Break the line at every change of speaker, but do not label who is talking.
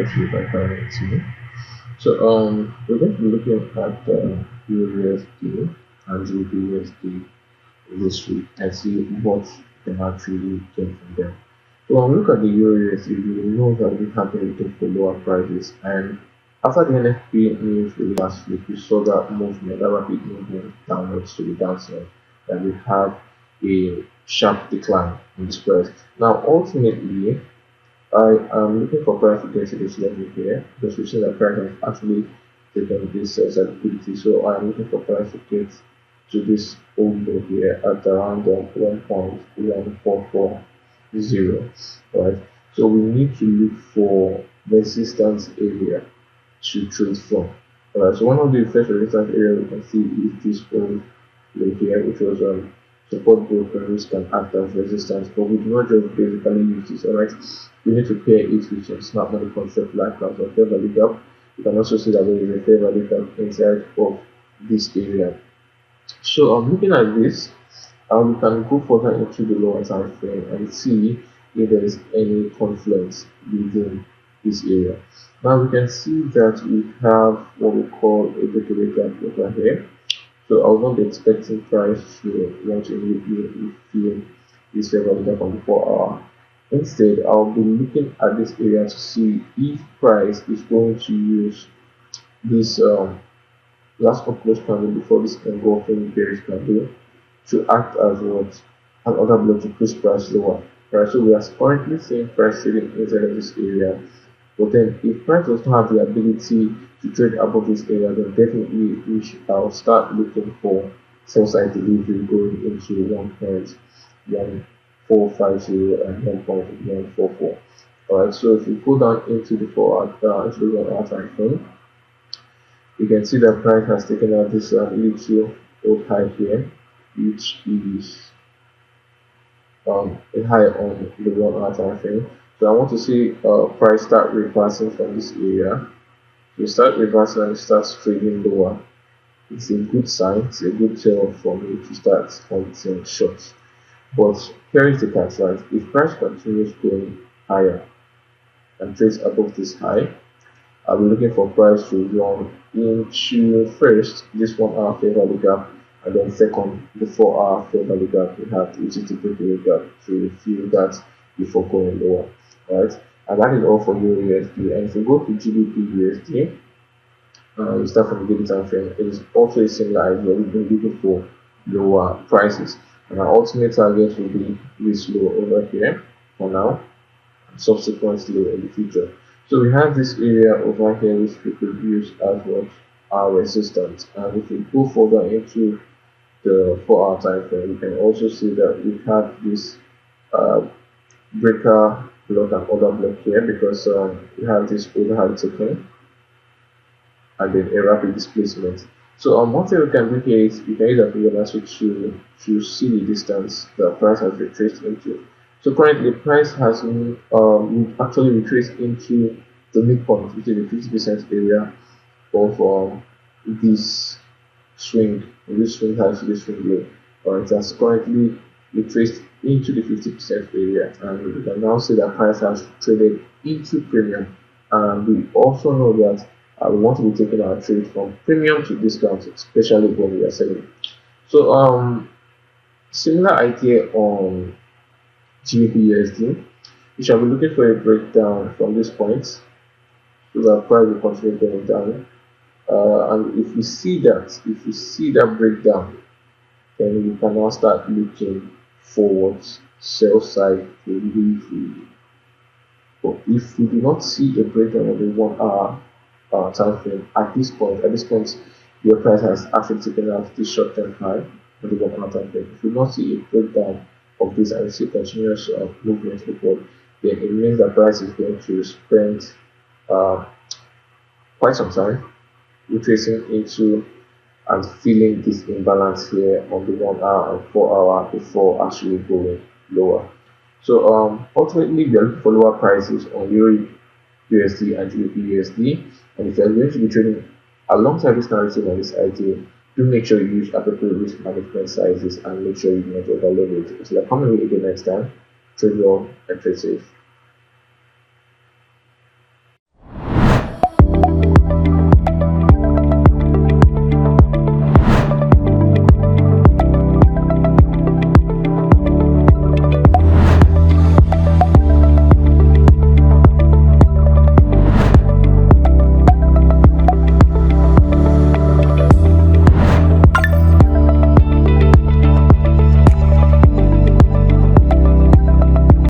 see if I can it too. So we're going to be looking at USD and GBUSD this week and see what can actually get from them. So when we look at the USD, we know that we have been looking for lower prices, and after the NFP news release last week, we saw that movement, that rapid movement downwards to the downside, that we have a sharp decline in this price. Now, ultimately, I am looking for price to get to this level here because we've seen that price has actually taken this liquidity. So I am looking for price to get to this old low here at around 1.1440. Right. So we need to look for resistance area to trade from. Alright, so one of the first resistance area we can see is this old low here, which was support broken risk can act as resistance, but we do not just basically use this. Alright, we need to pair it with some snap money concept like that or fair value gap. You can also see that there is a fair value gap inside of this area. So I'm looking at this, and we can go further into the lower time frame and see if there is any confluence within this area. Now we can see that we have what we call a breakaway gap over here. So I will not be expecting price to want to immediately fill this fair gap on the 4 hour. Instead, I'll be looking at this area to see if price is going to use this last close candle before this engulfing bearish candle to act as what another block to push price lower. Right, so we are currently seeing price trading inside of this area. But then, if price does not have the ability to trade above this area, then definitely I'll start looking for sell side delivery going into 1.1450 and 1.144. Alright, so if you go down into the 4 hour time frame, you can see that price has taken out this little old high here, which is a high on the 1 hour time frame. So I want to see price start reversing from this area. You start reversing and it starts trading lower. It's a good sign, it's a good tell for me to start hunting shorts. But here is the catch, right? If price continues going higher and trades above this high, I'll be looking for price to run into first this 1 hour fair value gap, and then second the 4 hour fair value gap we have, which is the breakaway gap, to fill that before going lower. Right, and that is all for USD. And if you go to GBP USD, we start from the daily time frame. It is also a similar idea. We've been looking for lower prices, and our ultimate target will be this low over here for now, and subsequent low in the future. So we have this area over here which we could use as what our resistance. And if we go further into the 4 hour time frame, we can also see that we have this breaker block and other block here because we have this overhand token and then a rapid displacement. So one thing we can do here is we can use a Fibonacci to see the distance the price has retraced into. So currently price has actually retraced into the midpoint, which is the 50% area of this swing. This swing has to be swing low. It has currently retraced into the 50% area, and we can now see that price has traded into premium. And we also know that we want to be taking our trade from premium to discount, especially when we are selling. So similar idea on GBP we shall be looking for a breakdown from this point so that price will continue going down. And if we see that breakdown, then we can now start looking forwards sell side delivery. But if we do not see a breakdown of the 1 hour time frame at this point, your price has actually taken out this short term high on the 1 hour time frame. If we do not see a breakdown of this and see continuous movement upward, then it means that price is going to spend quite some time retracing into and feeling this imbalance here on the 1 hour and 4 hour before actually going lower. So ultimately we are looking for lower prices on Euro USD and GBP USD, and if you are going to be trading alongside this narrative and this idea, do make sure you use appropriate risk management sizes and make sure you do not over leverage. So like coming with again next time, trade well and trade safe.